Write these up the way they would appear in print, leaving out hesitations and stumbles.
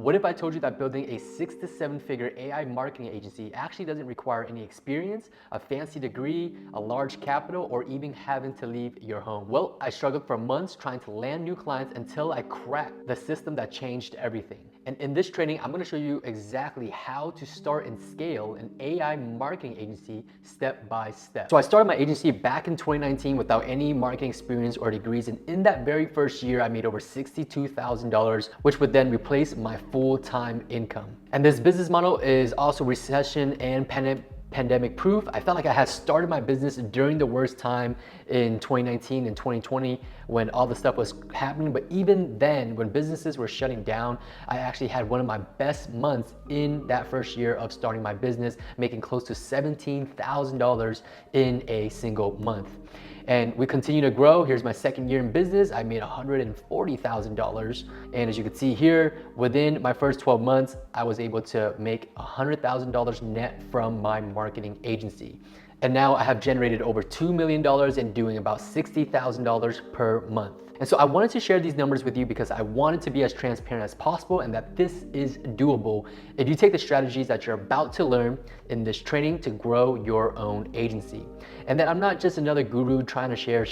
What if I told you that building a 6 to 7 figure AI marketing agency actually doesn't require any experience, a fancy degree, a large capital, or even having to leave your home? Well, I struggled for months trying to land new clients until I cracked the system that changed everything. And in this training, I'm gonna show you exactly how to start and scale an AI marketing agency step by step. So I started my agency back in 2019 without any marketing experience or degrees. And in that very first year, I made over $62,000, which would then replace my full-time income. And this business model is also recession and pandemic proof. I felt like I had started my business during the worst time in 2019 and 2020 when all the stuff was happening. But even then, when businesses were shutting down, I actually had one of my best months in that first year of starting my business, making close to $17,000 in a single month. And we continue to grow. Here's my second year in business. I made $140,000. And as you can see here, within my first 12 months, I was able to make $100,000 net from my marketing agency. And now I have generated over $2 million and doing about $60,000 per month. And so I wanted to share these numbers with you because I wanted to be as transparent as possible and that this is doable if you take the strategies that you're about to learn in this training to grow your own agency. And that I'm not just another guru trying to share,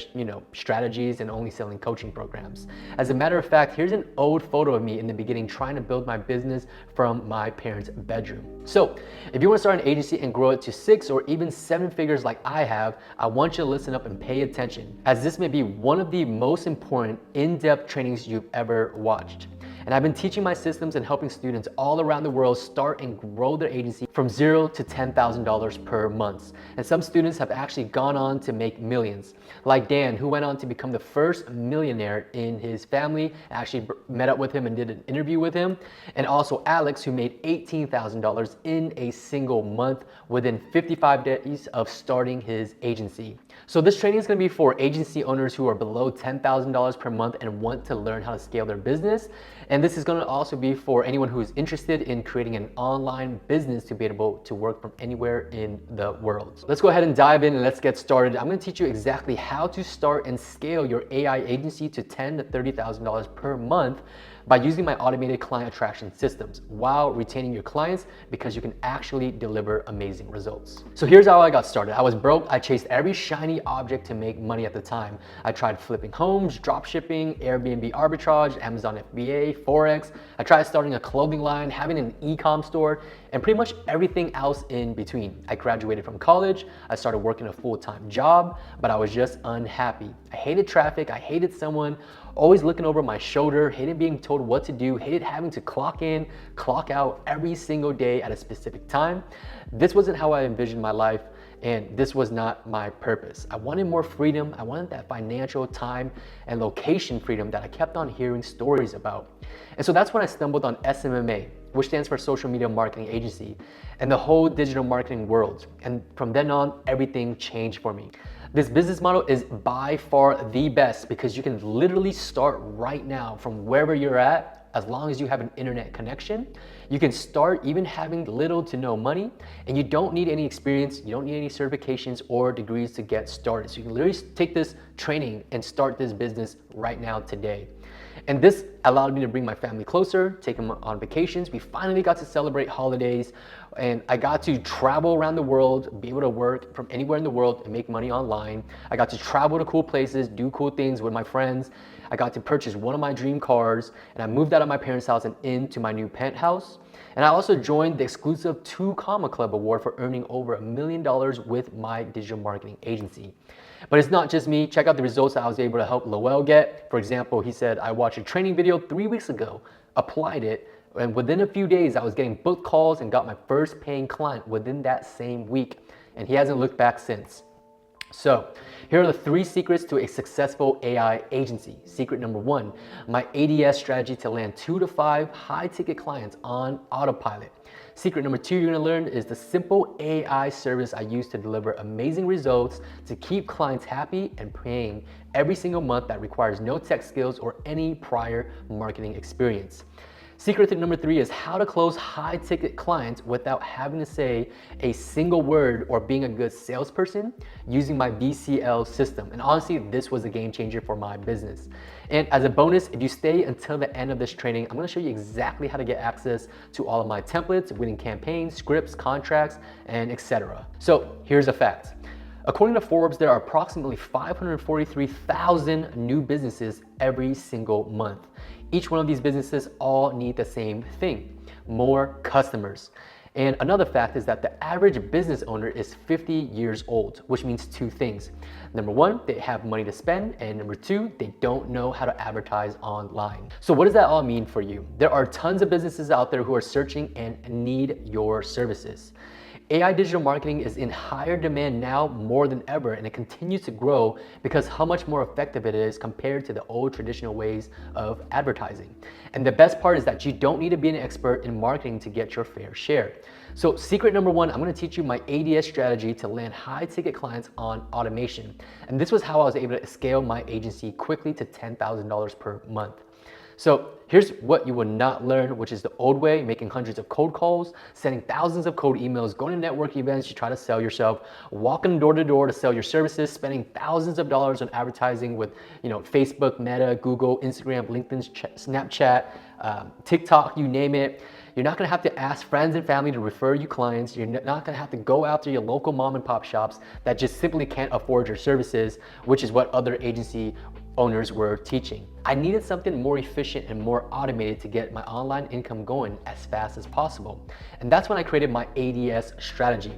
strategies and only selling coaching programs. As a matter of fact, here's an old photo of me in the beginning trying to build my business from my parents' bedroom. So if you want to start an agency and grow it to 6 or even 7 figures like I have, I want you to listen up and pay attention, as this may be one of the most important in-depth trainings you've ever watched. And I've been teaching my systems and helping students all around the world start and grow their agency from $0 to $10,000 per month. And some students have actually gone on to make millions, like Dan, who went on to become the first millionaire in his family. I actually met up with him and did an interview with him. And also Alex, who made $18,000 in a single month within 55 days of starting his agency. So this training is going to be for agency owners who are below $10,000 per month and want to learn how to scale their business. And this is going to also be for anyone who is interested in creating an online business to be able to work from anywhere in the world. Let's go ahead and dive in and let's get started. I'm going to teach you exactly how to start and scale your AI agency to $10,000 to $30,000 per month by using my automated client attraction systems while retaining your clients, because you can actually deliver amazing results. So here's how I got started. I was broke. I chased every shiny object to make money at the time. I tried flipping homes, drop shipping, Airbnb arbitrage, Amazon FBA, Forex. I tried starting a clothing line, having an e-com store, and pretty much everything else in between. I graduated from college. I started working a full-time job, but I was just unhappy. I hated traffic. I hated someone always looking over my shoulder, hated being told what to do, hated having to clock in, clock out every single day at a specific time. This wasn't how I envisioned my life, and this was not my purpose. I wanted more freedom. I wanted that financial, time, and location freedom that I kept on hearing stories about. And so that's when I stumbled on SMMA, which stands for Social Media Marketing Agency, and the whole digital marketing world. And from then on, everything changed for me. This business model is by far the best because you can literally start right now from wherever you're at, as long as you have an internet connection. You can start even having little to no money, and you don't need any experience, you don't need any certifications or degrees to get started. So you can literally take this training and start this business right now today. And this allowed me to bring my family closer, take them on vacations. We finally got to celebrate holidays, and I got to travel around the world, be able to work from anywhere in the world and make money online. I got to travel to cool places, do cool things with my friends. I got to purchase one of my dream cars, and I moved out of my parents' house and into my new penthouse. And I also joined the exclusive 2 Comma Club award for earning over $1 million with my digital marketing agency. But it's not just me. Check out the results that I was able to help Lowell get. For example, he said, I watched a training video 3 weeks ago, applied it, and within a few days, I was getting booked calls and got my first paying client within that same week. And he hasn't looked back since. So here are the 3 secrets to a successful AI agency. Secret number 1, my ADS strategy to land 2 to 5 high-ticket clients on autopilot. Secret number 2 you're gonna learn is the simple AI service I use to deliver amazing results to keep clients happy and paying every single month that requires no tech skills or any prior marketing experience. Secret tip number 3 is how to close high-ticket clients without having to say a single word or being a good salesperson using my BCL system. And honestly, this was a game changer for my business. And as a bonus, if you stay until the end of this training, I'm gonna show you exactly how to get access to all of my templates, winning campaigns, scripts, contracts, and etc. So here's a fact. According to Forbes, there are approximately 543,000 new businesses every single month. Each one of these businesses all need the same thing: more customers. And another fact is that the average business owner is 50 years old, which means two things. Number one, they have money to spend, and number two, they don't know how to advertise online. So what does that all mean for you? There are tons of businesses out there who are searching and need your services. AI digital marketing is in higher demand now more than ever, and it continues to grow because how much more effective it is compared to the old traditional ways of advertising. And the best part is that you don't need to be an expert in marketing to get your fair share. So secret number one, I'm gonna teach you my ADS strategy to land high ticket clients on automation. And this was how I was able to scale my agency quickly to $10,000 per month. So here's what you will not learn, which is the old way: making hundreds of cold calls, sending thousands of cold emails, going to network events to try to sell yourself, walking door to door to sell your services, spending thousands of dollars on advertising with Facebook, Meta, Google, Instagram, LinkedIn, Snapchat, TikTok, you name it. You're not gonna have to ask friends and family to refer you clients. You're not gonna have to go out to your local mom and pop shops that just simply can't afford your services, which is what other agency owners were teaching. I needed something more efficient and more automated to get my online income going as fast as possible. And that's when I created my ADS strategy.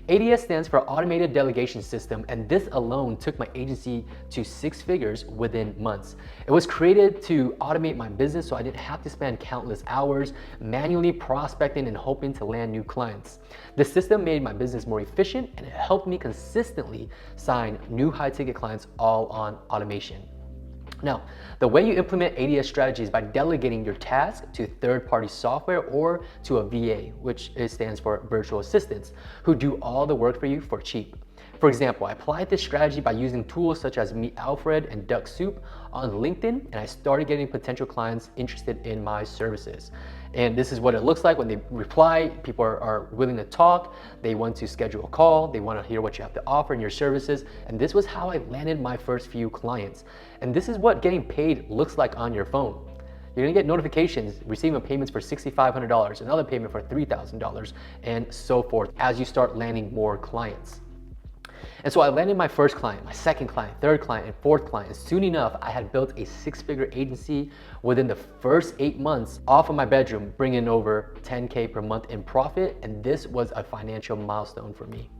ADS stands for Automated Delegation System, and this alone took my agency to 6 figures within months. It was created to automate my business so I didn't have to spend countless hours manually prospecting and hoping to land new clients. The system made my business more efficient, and it helped me consistently sign new high-ticket clients all on automation. Now, the way you implement ADS strategy is by delegating your task to third-party software or to a VA, which stands for virtual assistants, who do all the work for you for cheap. For example, I applied this strategy by using tools such as Meet Alfred and Duck Soup on LinkedIn, and I started getting potential clients interested in my services. And this is what it looks like when they reply. People are willing to talk, they want to schedule a call, they want to hear what you have to offer in your services, and this was how I landed my first few clients. And this is what getting paid looks like on your phone. You're gonna get notifications receiving payments for $6,500, another payment for $3,000, and so forth as you start landing more clients. And so I landed my first client, my second client, third client, and fourth client. And soon enough, I had built a 6-figure agency within the first 8 months off of my bedroom, bringing over 10K per month in profit. And this was a financial milestone for me.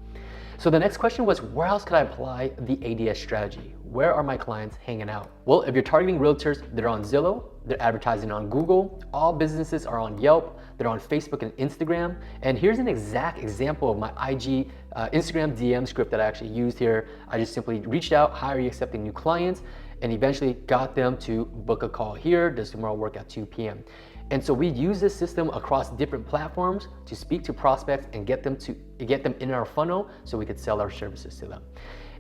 So the next question was, where else could I apply the ADS strategy? Where are my clients hanging out? Well, if you're targeting realtors, they're on Zillow, they're advertising on Google, all businesses are on Yelp, they're on Facebook and Instagram. And here's an exact example of my Instagram DM script that I actually used here. I just simply reached out, hi, are you accepting new clients? And eventually got them to book a call here. Does tomorrow work at 2 p.m.? And so we use this system across different platforms to speak to prospects and get them in our funnel so we could sell our services to them.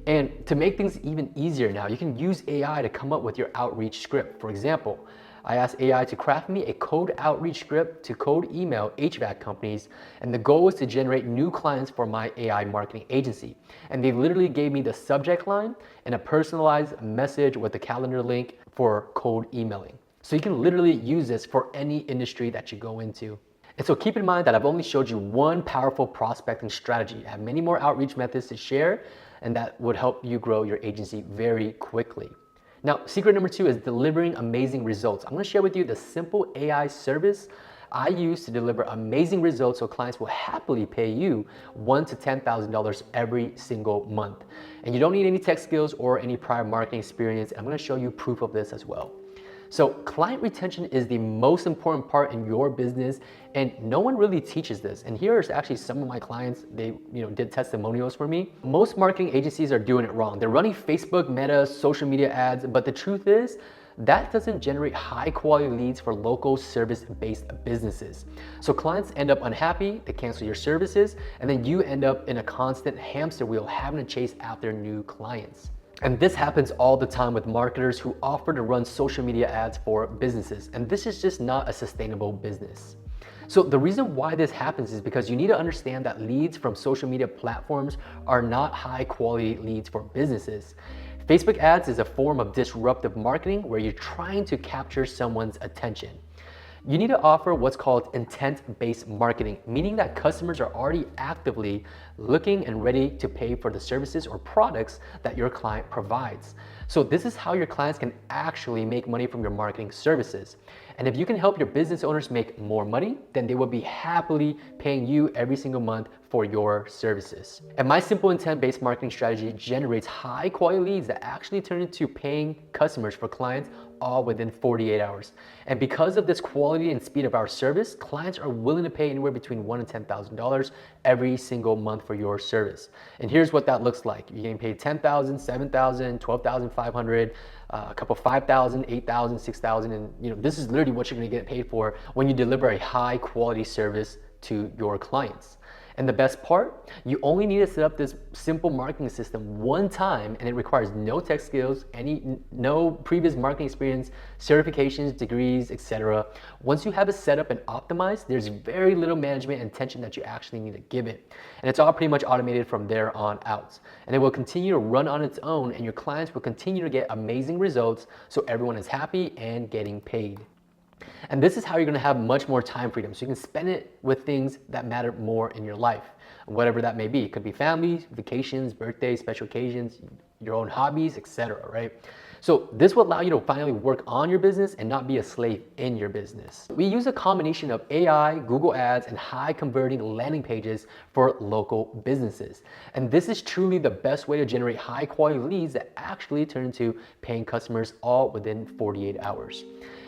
And to make things even easier now, you can use AI to come up with your outreach script. For example, I asked AI to craft me a cold outreach script to cold email HVAC companies, and the goal was to generate new clients for my AI marketing agency. And they literally gave me the subject line and a personalized message with a calendar link for cold emailing. So you can literally use this for any industry that you go into. And so keep in mind that I've only showed you one powerful prospecting strategy. I have many more outreach methods to share, and that would help you grow your agency very quickly. Now, secret number 2 is delivering amazing results. I'm gonna share with you the simple AI service I use to deliver amazing results so clients will happily pay you $1,000 to $10,000 every single month. And you don't need any tech skills or any prior marketing experience. I'm gonna show you proof of this as well. So client retention is the most important part in your business, and no one really teaches this. And here's actually some of my clients, they did testimonials for me. Most marketing agencies are doing it wrong. They're running Facebook, Meta, social media ads, but the truth is that doesn't generate high quality leads for local service-based businesses. So clients end up unhappy, they cancel your services, and then you end up in a constant hamster wheel having to chase after new clients. And this happens all the time with marketers who offer to run social media ads for businesses. And this is just not a sustainable business. So the reason why this happens is because you need to understand that leads from social media platforms are not high quality leads for businesses. Facebook ads is a form of disruptive marketing where you're trying to capture someone's attention. You need to offer what's called intent-based marketing, meaning that customers are already actively looking and ready to pay for the services or products that your client provides. So this is how your clients can actually make money from your marketing services. And if you can help your business owners make more money, then they will be happily paying you every single month for your services. And my simple intent-based marketing strategy generates high quality leads that actually turn into paying customers for clients all within 48 hours. And because of this quality and speed of our service, clients are willing to pay anywhere between $1,000 and $10,000 every single month for your service. And here's what that looks like. You're getting paid $10,000, $7,000, $12,500, a couple $5,000, $8,000, $6,000, and this is literally what you're gonna get paid for when you deliver a high quality service to your clients. And the best part, you only need to set up this simple marketing system one time, and it requires no tech skills, no previous marketing experience, certifications, degrees, etc. Once you have it set up and optimized, there's very little management and attention that you actually need to give it. And it's all pretty much automated from there on out. And it will continue to run on its own, and your clients will continue to get amazing results, so everyone is happy and getting paid. And this is how you're gonna have much more time freedom. So you can spend it with things that matter more in your life, whatever that may be. It could be family, vacations, birthdays, special occasions, your own hobbies, etc., right? So this will allow you to finally work on your business and not be a slave in your business. We use a combination of AI, Google Ads, and high converting landing pages for local businesses. And this is truly the best way to generate high quality leads that actually turn into paying customers all within 48 hours.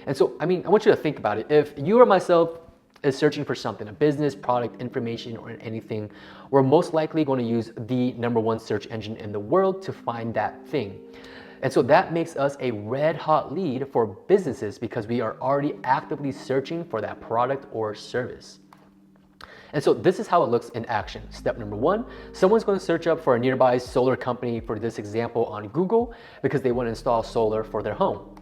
And so, I want you to think about it. If you or myself is searching for something, a business, product, information, or anything, we're most likely going to use the #1 search engine in the world to find that thing. And so that makes us a red hot lead for businesses because we are already actively searching for that product or service. And so this is how it looks in action. Step #1, someone's going to search up for a nearby solar company, for this example, on Google because they want to install solar for their home.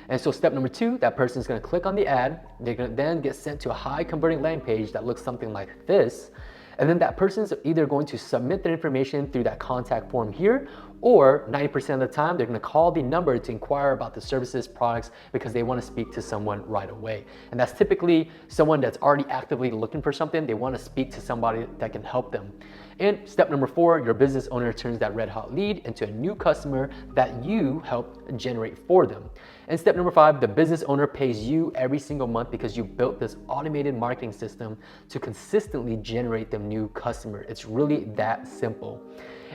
And so step #2, that person is going to click on the ad. They're going to then get sent to a high converting landing page that looks something like this. And then that person's either going to submit their information through that contact form here, or 90% of the time, they're gonna call the number to inquire about the services, products, because they wanna speak to someone right away. And that's typically someone that's already actively looking for something. They wanna speak to somebody that can help them. And step #4, your business owner turns that red hot lead into a new customer that you helped generate for them. And step #5, the business owner pays you every single month because you built this automated marketing system to consistently generate them new customers. It's really that simple.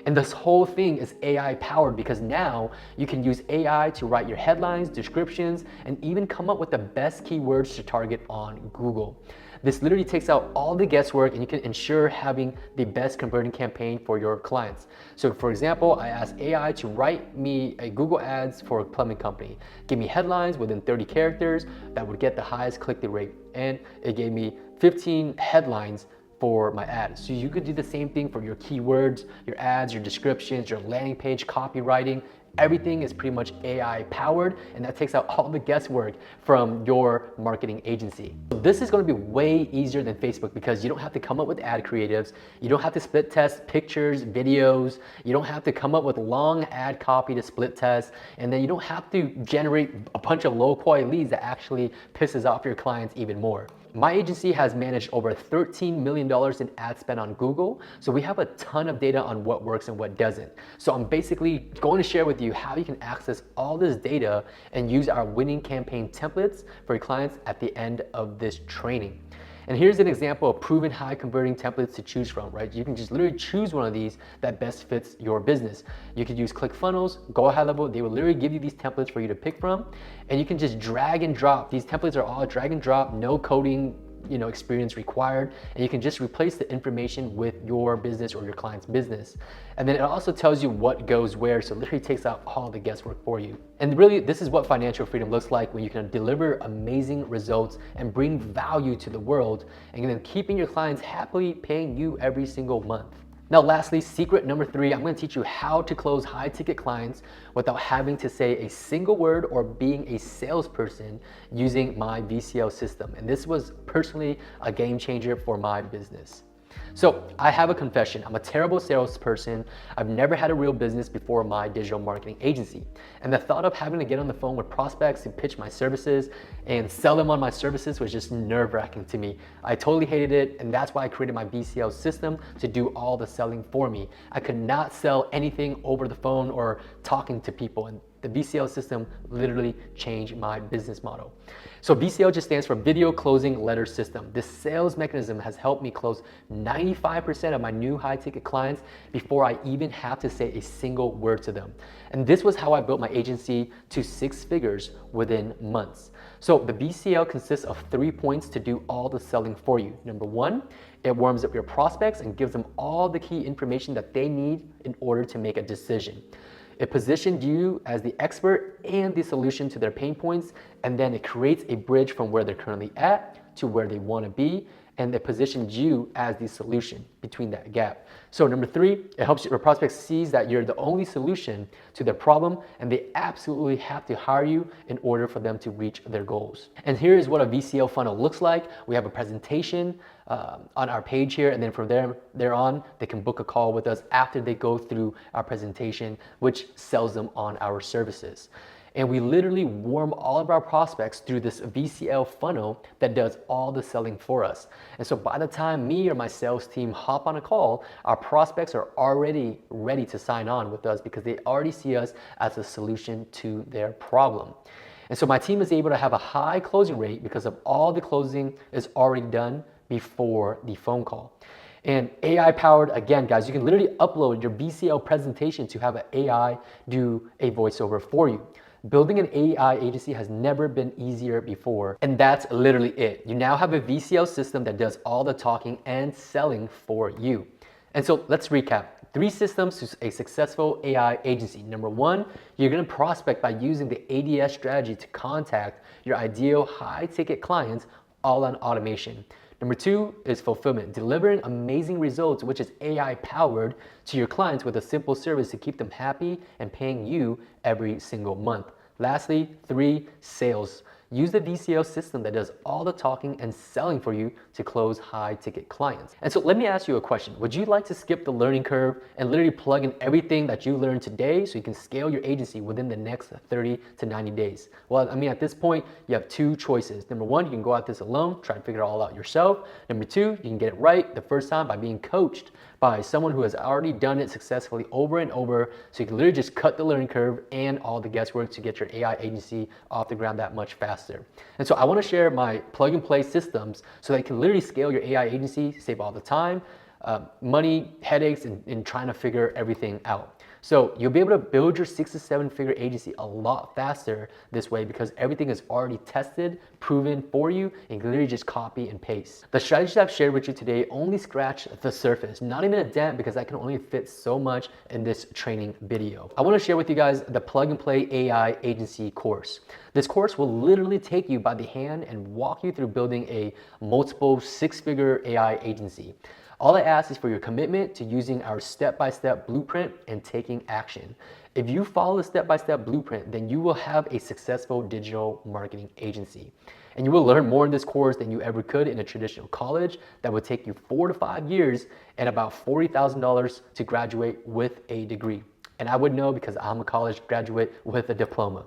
And this whole thing is AI powered because now you can use AI to write your headlines, descriptions, and even come up with the best keywords to target on Google. This literally takes out all the guesswork and you can ensure having the best converting campaign for your clients. So for example, I asked AI to write me a Google ads for a plumbing company. Give me headlines within 30 characters that would get the highest click-through rate. And it gave me 15 headlines for my ad. So you could do the same thing for your keywords, your ads, your descriptions, your landing page, copywriting. Everything is pretty much AI powered, and that takes out all the guesswork from your marketing agency. So this is gonna be way easier than Facebook because you don't have to come up with ad creatives, you don't have to split test pictures, videos, you don't have to come up with long ad copy to split test, and then you don't have to generate a bunch of low quality leads that actually pisses off your clients even more. My agency has managed over $13 million in ad spend on Google, so we have a ton of data on what works and what doesn't. So I'm basically going to share with you how you can access all this data and use our winning campaign templates for your clients at the end of this training. And here's an example of proven high converting templates to choose from, right? You can just literally choose one of these that best fits your business. You could use ClickFunnels, Go High Level. They will literally give you these templates for you to pick from, and you can just drag and drop. These templates are all drag and drop, no coding experience required, and you can just replace the information with your business or your client's business. And then it also tells you what goes where, so it literally takes out all the guesswork for you. And really, this is what financial freedom looks like when you can deliver amazing results and bring value to the world, and then keeping your clients happily paying you every single month. Now lastly, secret #3, I'm going to teach you how to close high ticket clients without having to say a single word or being a salesperson using my VCL system. And this was personally a game changer for my business. So I have a confession. I'm a terrible salesperson. I've never had a real business before my digital marketing agency. And the thought of having to get on the phone with prospects and pitch my services and sell them on my services was just nerve-wracking to me. I totally hated it, and that's why I created my BCL system to do all the selling for me. I could not sell anything over the phone or talking to people, and the BCL system literally changed my business model. So BCL just stands for Video Closing Letter System. This sales mechanism has helped me close 95% of my new high-ticket clients before I even have to say a single word to them. And this was how I built my agency to 6 figures within months. So the BCL consists of 3 points to do all the selling for you. Number 1, it warms up your prospects and gives them all the key information that they need in order to make a decision. It positioned you as the expert and the solution to their pain points, and then it creates a bridge from where they're currently at to where they want to be, and it positions you as the solution between that gap. So number 3, it helps your prospects sees that you're the only solution to their problem, and they absolutely have to hire you in order for them to reach their goals. And here is what a VCL funnel looks like. We have a presentation on our page here, and then from there on, they can book a call with us after they go through our presentation, which sells them on our services. And we literally warm all of our prospects through this VCL funnel that does all the selling for us. And so by the time me or my sales team hop on a call, our prospects are already ready to sign on with us because they already see us as a solution to their problem. And so my team is able to have a high closing rate because of all the closing is already done before the phone call. And AI powered, again, guys, you can literally upload your BCL presentation to have an AI do a voiceover for you. Building an AI agency has never been easier before, and that's literally it. You now have a VCL system that does all the talking and selling for you. And so let's recap. 3 systems to a successful AI agency. Number 1, you're gonna prospect by using the ADS strategy to contact your ideal high-ticket clients, all on automation. Number 2 is fulfillment, delivering amazing results, which is AI powered to your clients with a simple service to keep them happy and paying you every single month. Lastly, 3, sales. Use the VCL system that does all the talking and selling for you to close high ticket clients. And so let me ask you a question. Would you like to skip the learning curve and literally plug in everything that you learned today so you can scale your agency within the next 30 to 90 days? Well, I mean, at this point, you have 2 choices. Number 1, you can go at this alone, try to figure it all out yourself. Number 2, you can get it right the first time by being coached by someone who has already done it successfully over and over, so you can literally just cut the learning curve and all the guesswork to get your AI agency off the ground that much faster. And so I want to share my plug and play systems so that you can literally scale your AI agency, save all the time, money, headaches, and trying to figure everything out. So you'll be able to build your 6 to 7 figure agency a lot faster this way because everything is already tested, proven for you, and you can literally just copy and paste. The strategies I've shared with you today only scratch the surface, not even a dent, because I can only fit so much in this training video. I want to share with you guys the Plug and Play AI Agency course. This course will literally take you by the hand and walk you through building a multiple 6-figure AI agency. All I ask is for your commitment to using our step-by-step blueprint and taking action. If you follow the step-by-step blueprint, then you will have a successful digital marketing agency. And you will learn more in this course than you ever could in a traditional college that would take you 4 to 5 years and about $40,000 to graduate with a degree. And I would know because I'm a college graduate with a diploma.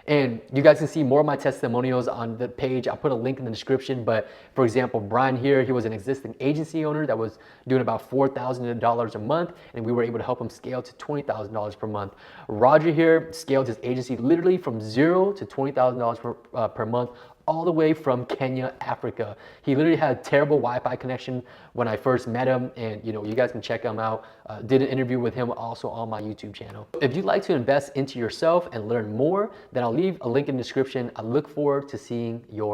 And you guys can see more of my testimonials on the page. I'll put a link in the description. But for example, Brian here, he was an existing agency owner that was doing about $4,000 a month, and we were able to help him scale to $20,000 per month. Roger here scaled his agency literally from $0 to $20,000 per month, all the way from Kenya, Africa. He literally had a terrible Wi-Fi connection when I first met him, and you guys can check him out. Did an interview with him also on my YouTube channel. If you'd like to invest into yourself and learn more, then I'll leave a link in the description. I look forward to seeing your